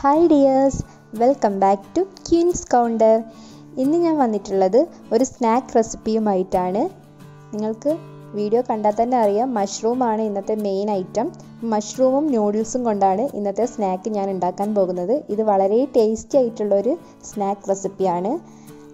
Hi dears, welcome back to Queens Counter. ഇന്ന് ഞാൻ വന്നിട്ടുള്ളത് ഒരു സ്നാക്ക് റെസിപ്പിയുമായിട്ടാണ്. നിങ്ങൾക്ക് വീഡിയോ കണ്ടാൽ തന്നെ അറിയാം, മഷ്റൂമാണ് ഇന്നത്തെ മെയിൻ ഐറ്റം. മഷ്റൂമും നൂഡിൽസും കൊണ്ടാണ് ഇന്നത്തെ സ്നാക്ക് ഞാൻ ഉണ്ടാക്കാൻ പോകുന്നത്. ഇത് വളരെ ടേസ്റ്റി ആയിട്ടുള്ളൊരു സ്നാക്ക് റെസിപ്പിയാണ്.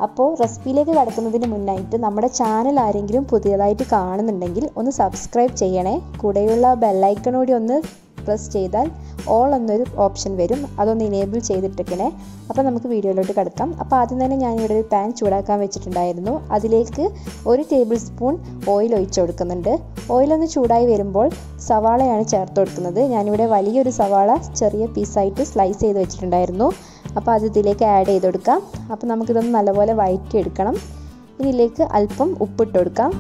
അപ്പോൾ റെസിപ്പിയിലേക്ക് കടക്കുന്നതിന് മുന്നായിട്ട് നമ്മുടെ ചാനൽ ആരെങ്കിലും പുതിയതായിട്ട് കാണുന്നുണ്ടെങ്കിൽ ഒന്ന് സബ്സ്ക്രൈബ് ചെയ്യണേ. കൂടെയുള്ള ബെല്ലൈക്കൺ കൂടി ഒന്ന് പ്രസ് ചെയ്താൽ ഓൾ എന്നൊരു ഓപ്ഷൻ വരും, അതൊന്ന് ഇനേബിൾ ചെയ്തിട്ടിരിക്കണേ. അപ്പോൾ നമുക്ക് വീഡിയോയിലോട്ട് കിടക്കാം. അപ്പോൾ ആദ്യം തന്നെ ഞാനിവിടെ ഒരു പാൻ ചൂടാക്കാൻ വെച്ചിട്ടുണ്ടായിരുന്നു. അതിലേക്ക് 1 ടേബിൾ സ്പൂൺ ഓയിൽ ഒഴിച്ചു കൊടുക്കുന്നുണ്ട്. ഓയിലൊന്ന് ചൂടായി വരുമ്പോൾ സവാളയാണ് ചേർത്ത് കൊടുക്കുന്നത്. ഞാനിവിടെ വലിയൊരു സവാള ചെറിയ പീസായിട്ട് സ്ലൈസ് ചെയ്ത് വെച്ചിട്ടുണ്ടായിരുന്നു. അപ്പോൾ അത് ഇതിലേക്ക് ആഡ് ചെയ്ത് കൊടുക്കാം. അപ്പോൾ നമുക്കിതൊന്ന് നല്ലപോലെ വഴറ്റിയെടുക്കണം. ഇനി ഇതിലേക്ക് അല്പം ഉപ്പിട്ട് കൊടുക്കാം.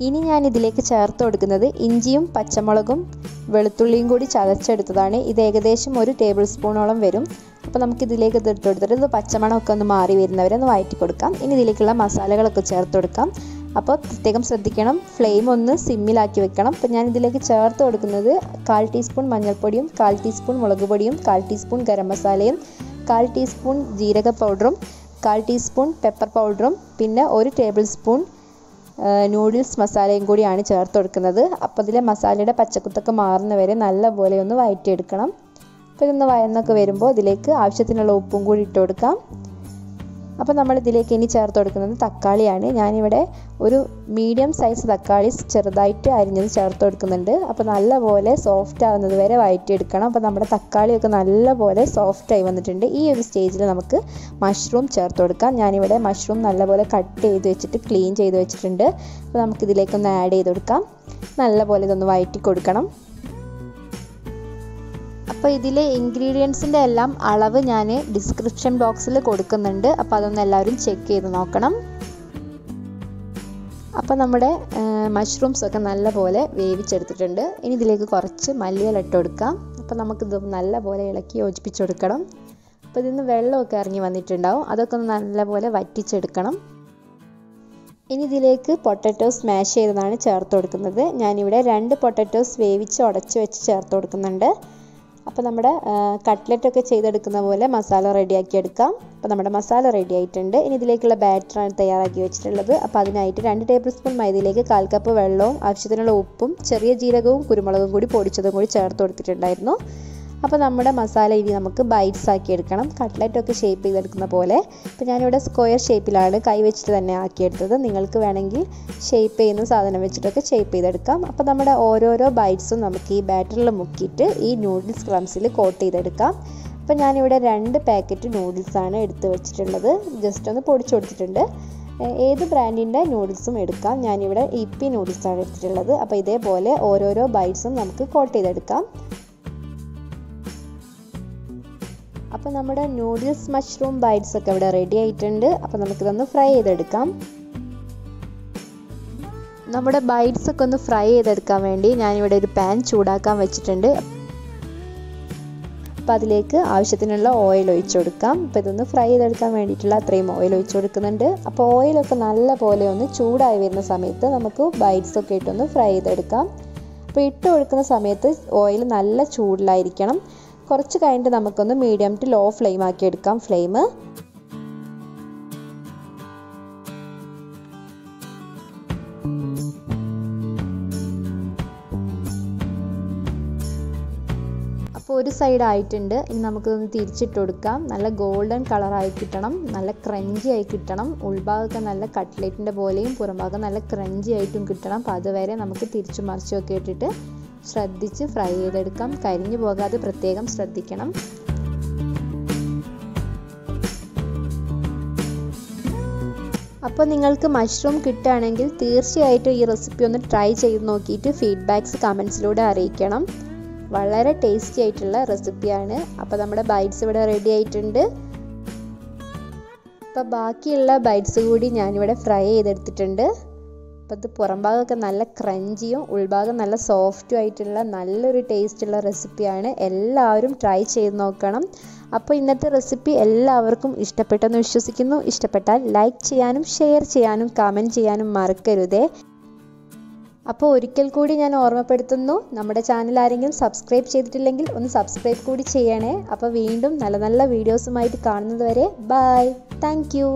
ഇനി ഞാൻ ഇതിലേക്ക് ചേർത്ത് കൊടുക്കുന്നത് ഇഞ്ചിയും പച്ചമുളകും വെളുത്തുള്ളിയും കൂടി ചതച്ചെടുത്തതാണ്. ഇത് ഏകദേശം 1 ടേബിൾ സ്പൂണോളം വരും. അപ്പോൾ നമുക്കിതിലേക്ക് ഇത് ഇട്ട് കൊടുത്തിട്ട് ഇത് പച്ചമണമൊക്കെ ഒന്ന് മാറി വരുന്നവരെ ഒന്ന് വഴറ്റി കൊടുക്കാം. ഇനി ഇതിലേക്കുള്ള മസാലകളൊക്കെ ചേർത്ത് കൊടുക്കാം. അപ്പോൾ പ്രത്യേകം ശ്രദ്ധിക്കണം, ഫ്ലെയിം ഒന്ന് സിമ്മിലാക്കി വെക്കണം. അപ്പോൾ ഞാൻ ഇതിലേക്ക് ചേർത്ത് കൊടുക്കുന്നത് 1/4 ടീസ്പൂൺ മഞ്ഞൾപ്പൊടിയും 1/4 ടീസ്പൂൺ മുളക് പൊടിയും 1/4 ടീസ്പൂൺ ഗരം മസാലയും 1/4 ടീസ്പൂൺ ജീരക പൗഡറും 1/4 ടീസ്പൂൺ പെപ്പർ പൗഡറും പിന്നെ 1 ടേബിൾ സ്പൂൺ നൂഡിൽസ് മസാലയും കൂടിയാണ് ചേർത്ത് കൊടുക്കുന്നത്. അപ്പോൾ ഇതിലെ മസാലയുടെ പച്ചക്കുത്തൊക്കെ മാറുന്നവരെ നല്ലപോലെ ഒന്ന് വഴറ്റിയെടുക്കണം. അപ്പോൾ ഇതൊന്ന് വഴന്നൊക്കെ വരുമ്പോൾ ഇതിലേക്ക് ആവശ്യത്തിനുള്ള ഉപ്പും കൂടി ഇട്ട് കൊടുക്കാം. അപ്പോൾ നമ്മൾ ഇതിലേക്ക് ഇനി ചേർത്ത് കൊടുക്കുന്നത് തക്കാളിയാണ്. ഞാനിവിടെ ഒരു മീഡിയം സൈസ് തക്കാളി ചെറുതായിട്ട് അരിഞ്ഞത് ചേർത്ത് കൊടുക്കുന്നുണ്ട്. അപ്പോൾ നല്ലപോലെ സോഫ്റ്റ് ആവുന്നത് വരെ വഴറ്റിയെടുക്കണം. അപ്പോൾ നമ്മുടെ തക്കാളിയൊക്കെ നല്ലപോലെ സോഫ്റ്റായി വന്നിട്ടുണ്ട്. ഈ ഒരു സ്റ്റേജിൽ നമുക്ക് മഷ്റൂം ചേർത്ത് കൊടുക്കാം. ഞാനിവിടെ മഷ്റൂം നല്ലപോലെ കട്ട് ചെയ്ത് വെച്ചിട്ട് ക്ലീൻ ചെയ്ത് വെച്ചിട്ടുണ്ട്. അപ്പോൾ നമുക്കിതിലേക്കൊന്ന് ആഡ് ചെയ്ത് കൊടുക്കാം. നല്ലപോലെ ഇതൊന്ന് വഴറ്റി കൊടുക്കണം. അപ്പോൾ ഇതിലെ ഇൻഗ്രീഡിയൻസിൻ്റെ എല്ലാം അളവ് ഞാൻ ഡിസ്ക്രിപ്ഷൻ ബോക്സിൽ കൊടുക്കുന്നുണ്ട്. അപ്പോൾ അതൊന്ന് എല്ലാവരും ചെക്ക് ചെയ്ത് നോക്കണം. അപ്പോൾ നമ്മുടെ മഷ്റൂംസൊക്കെ നല്ലപോലെ വേവിച്ചെടുത്തിട്ടുണ്ട്. ഇനി ഇതിലേക്ക് കുറച്ച് മല്ലിയില ഇട്ട് കൊടുക്കാം. അപ്പോൾ നമുക്കിത് നല്ലപോലെ ഇളക്കി യോജിപ്പിച്ച് കൊടുക്കണം. അപ്പോൾ ഇതിന്ന് വെള്ളമൊക്കെ ഇറങ്ങി വന്നിട്ടുണ്ടാവും, അതൊക്കെ ഒന്ന് നല്ലപോലെ വറ്റിച്ചെടുക്കണം. ഇനി ഇതിലേക്ക് പൊട്ടറ്റോ സ്മാഷ് ചെയ്തതാണ് ചേർത്ത് കൊടുക്കുന്നത്. ഞാനിവിടെ 2 പൊട്ടറ്റോസ് വേവിച്ച് ഉടച്ച് വെച്ച് ചേർത്ത് കൊടുക്കുന്നുണ്ട്. അപ്പോൾ നമ്മുടെ കട്ട്ലറ്റൊക്കെ ചെയ്തെടുക്കുന്ന പോലെ മസാല റെഡിയാക്കി എടുക്കാം. അപ്പോൾ നമ്മുടെ മസാല റെഡി ആയിട്ടുണ്ട്. ഇനി ഇതിലേക്കുള്ള ബാറ്ററാണ് തയ്യാറാക്കി വെച്ചിട്ടുള്ളത്. അപ്പോൾ അതിനായിട്ട് 2 ടേബിൾ സ്പൂൺ മൈദയിലേക്ക് 1/4 കപ്പ് വെള്ളവും ആവശ്യത്തിനുള്ള ഉപ്പും ചെറിയ ജീരകവും കുരുമുളകും കൂടി പൊടിച്ചതും കൂടി ചേർത്ത് കൊടുത്തിട്ടുണ്ടായിരുന്നു. അപ്പോൾ നമ്മുടെ മസാല ഇനി നമുക്ക് ബൈറ്റ്സ് ആക്കി എടുക്കണം, കട്ട്ലറ്റൊക്കെ ഷേപ്പ് ചെയ്തെടുക്കുന്ന പോലെ. അപ്പോൾ ഞാനിവിടെ സ്ക്വയർ ഷേപ്പിലാണ് കൈ വെച്ചിട്ട് തന്നെ ആക്കിയെടുത്തത്. നിങ്ങൾക്ക് വേണമെങ്കിൽ ഷേപ്പ് ചെയ്യുന്ന സാധനം വെച്ചിട്ടൊക്കെ ഷേപ്പ് ചെയ്തെടുക്കാം. അപ്പോൾ നമ്മുടെ ഓരോരോ ബൈറ്റ്സും നമുക്ക് ഈ ബാറ്ററിൽ മുക്കിയിട്ട് ഈ നൂഡിൽസ് ക്രംസിൽ കോട്ട് ചെയ്തെടുക്കാം. അപ്പോൾ ഞാനിവിടെ 2 പാക്കറ്റ് നൂഡിൽസാണ് എടുത്ത് വെച്ചിട്ടുള്ളത്. ജസ്റ്റ് ഒന്ന് പൊടിച്ചു കൊടുത്തിട്ടുണ്ട്. ഏത് ബ്രാൻഡിൻ്റെ നൂഡിൽസും എടുക്കാം. ഞാനിവിടെ ഇപ്പി നൂഡിൽസാണ് എടുത്തിട്ടുള്ളത്. അപ്പോൾ ഇതേപോലെ ഓരോരോ ബൈറ്റ്സും നമുക്ക് കോട്ട് ചെയ്തെടുക്കാം. അപ്പോൾ നമ്മുടെ നൂഡിൽസ് മഷ്റൂം ബൈറ്റ്സ് ഒക്കെ ഇവിടെ റെഡി ആയിട്ടുണ്ട്. അപ്പോൾ നമുക്കിതൊന്ന് ഫ്രൈ ചെയ്തെടുക്കാം. നമ്മുടെ ബൈറ്റ്സ് ഒക്കെ ഒന്ന് ഫ്രൈ ചെയ്തെടുക്കാൻ വേണ്ടി ഞാനിവിടെ ഒരു പാൻ ചൂടാക്കാൻ വെച്ചിട്ടുണ്ട്. അപ്പോൾ അതിലേക്ക് ആവശ്യത്തിനുള്ള ഓയിൽ ഒഴിച്ചു കൊടുക്കാം. അപ്പോൾ ഇതൊന്ന് ഫ്രൈ ചെയ്തെടുക്കാൻ വേണ്ടിയിട്ടുള്ള അത്രയും ഓയിൽ ഒഴിച്ചു കൊടുക്കുന്നുണ്ട്. അപ്പോൾ ഓയിലൊക്കെ നല്ല പോലെ ഒന്ന് ചൂടായി വരുന്ന സമയത്ത് നമുക്ക് ബൈറ്റ്സ് ഒക്കെ ഇട്ടൊന്ന് ഫ്രൈ ചെയ്തെടുക്കാം. അപ്പോൾ ഇട്ട് കൊടുക്കുന്ന സമയത്ത് ഓയിൽ നല്ല ചൂടിലായിരിക്കണം. കുറച്ച് കഴിഞ്ഞിട്ട് നമുക്കൊന്ന് മീഡിയം ടു ലോ ഫ്ലെയിം ആക്കി എടുക്കാം ഫ്ലെയിം. അപ്പോൾ ഒരു സൈഡ് ആയിട്ടുണ്ട്. ഇനി നമുക്കൊന്ന് തിരിച്ചിട്ട് കൊടുക്കാം. നല്ല ഗോൾഡൻ കളറായി കിട്ടണം, നല്ല ക്രഞ്ചി ആയി കിട്ടണം. ഉൾഭാഗമൊക്കെ നല്ല കട്ട്ലേറ്റിൻ്റെ പോലെയും പുറംഭാഗം നല്ല ക്രഞ്ചി ആയിട്ടും കിട്ടണം. അപ്പോൾ അതുവരെ നമുക്ക് തിരിച്ചു മറിച്ചൊക്കെ ഇട്ടിട്ട് ശ്രദ്ധിച്ച് ഫ്രൈ ചെയ്തെടുക്കാം. കരിഞ്ഞു പോകാതെ പ്രത്യേകം ശ്രദ്ധിക്കണം. അപ്പോൾ നിങ്ങൾക്ക് മഷ്റൂം കിട്ടുകയാണെങ്കിൽ തീർച്ചയായിട്ടും ഈ റെസിപ്പി ഒന്ന് ട്രൈ ചെയ്ത് നോക്കിയിട്ട് ഫീഡ്ബാക്ക്സ് കമൻസിലൂടെ അറിയിക്കണം. വളരെ ടേസ്റ്റി ആയിട്ടുള്ള റെസിപ്പിയാണ്. അപ്പോൾ നമ്മുടെ ബൈറ്റ്സ് ഇവിടെ റെഡി ആയിട്ടുണ്ട്. അപ്പോൾ ബാക്കിയുള്ള ബൈറ്റ്സ് കൂടി ഞാനിവിടെ ഫ്രൈ ചെയ്തെടുത്തിട്ടുണ്ട്. അപ്പോൾ ഇത് പുറംഭാഗമൊക്കെ നല്ല ക്രഞ്ചിയും ഉൾഭാഗം നല്ല സോഫ്റ്റും ആയിട്ടുള്ള നല്ലൊരു ടേസ്റ്റുള്ള റെസിപ്പിയാണ്. എല്ലാവരും ട്രൈ ചെയ്ത് നോക്കണം. അപ്പോൾ ഇന്നത്തെ റെസിപ്പി എല്ലാവർക്കും ഇഷ്ടപ്പെട്ടെന്ന് വിശ്വസിക്കുന്നു. ഇഷ്ടപ്പെട്ടാൽ ലൈക്ക് ചെയ്യാനും ഷെയർ ചെയ്യാനും കമൻറ്റ് ചെയ്യാനും മറക്കരുതേ. അപ്പോൾ ഒരിക്കൽ കൂടി ഞാൻ ഓർമ്മപ്പെടുത്തുന്നു, നമ്മുടെ ചാനൽ ആരെങ്കിലും സബ്സ്ക്രൈബ് ചെയ്തിട്ടില്ലെങ്കിൽ ഒന്ന് സബ്സ്ക്രൈബ് കൂടി ചെയ്യണേ. അപ്പോൾ വീണ്ടും നല്ല നല്ല വീഡിയോസുമായിട്ട് കാണുന്നത് വരെ ബൈ. Thank you.